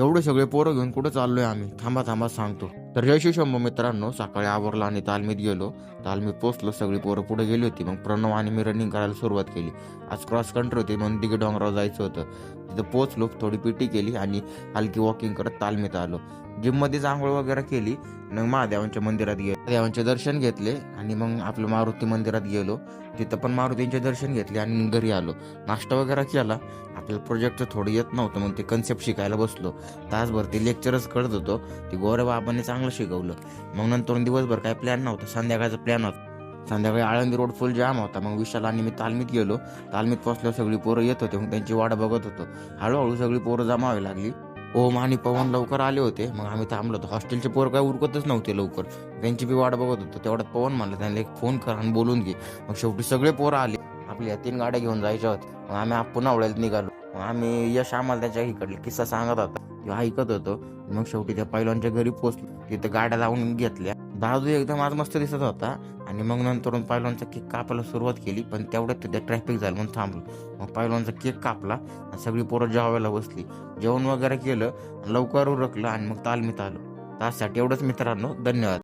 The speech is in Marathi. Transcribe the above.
एवढे सगळे पोरं घेऊन कुठं चाललोय आम्ही, थांबा थांबा सांगतो. तर जय श्री शंभू मित्रांनो, सकाळी आवरला आणि तालमीत गेलो. तालमीत पोचलो, सगळी पोरं पुढे गेली होती. मग प्रणव आणि मी रनिंग करायला सुरुवात केली. आज क्रॉस कंट्री होती म्हणून दिघे डोंगरावर जायचं होतं. तिथं पोचलो, थोडी पीटी केली आणि हलकी वॉकिंग करत तालमीत आलो. जिममध्येच आंघोळ वगैरे केली. मग महादेवांच्या मंदिरात गेलो, महादेवांचे दर्शन घेतले आणि मग आपलं मारुती मंदिरात गेलो. तिथं पण मारुतींचे दर्शन घेतले आणि घरी आलो. नाश्ता वगैरे केला. आपल्याला प्रोजेक्टचं थोडं येत नव्हतं मग ते कन्सेप्ट शिकायला बसलो. तासभर ते लेक्चरच करत होतो. ते गोरे बाबांनी चांगलं शिकवलं. मग नंतर दिवसभर काय प्लॅन नव्हता, संध्याकाळचा प्लॅन होता. संध्याकाळी आळंदी रोड फुल जाम होता. मग विशाल आणि मी तालमीत गेलो. तालमीत पोचल्यावर सगळी पोरं येत होते. मग त्यांची वाट बघत होतो. हळूहळू सगळी पोरं जमा व्हायला लागली. ओम आणि पवन लवकर आले होते. मग आम्ही थांबलो होतो. हॉस्टेलचे पोरं काय उरकतच नव्हते लवकर. त्यांची बी वाट बघत होतो. तेवढ्यात पवन म्हणलं त्यांना एक फोन कर आणि बोलून घे. मग शेवटी सगळे पोरं आले. आपल्या 3 गाड्या घेऊन जायच्या होत्या. मग आम्ही पुन्हा आवळ्यात निघालो. मग आम्ही यश आम्हाला त्याच्या इकडले किस्सा सांगत होता, किंवा ऐकत होतो. मग शेवटी त्या पैलवानच्या घरी पोचलो. तिथं गाड्या लावून घेतल्या. दादू एकदम आज मस्त दिसत होता. आणि मग नंतर पैलवानचा केक कापायला सुरुवात केली. पण तेवढ्यात तिथे ट्रॅफिक झालं म्हणून थांबलो. मग पैलवानचा केक कापला आणि सगळी पोरं जेवायला बसली. जेवण वगैरे केलं, लवकर उरकलं आणि मग तालमीत आलो. त्यासाठी एवढंच मित्रांनो, धन्यवाद.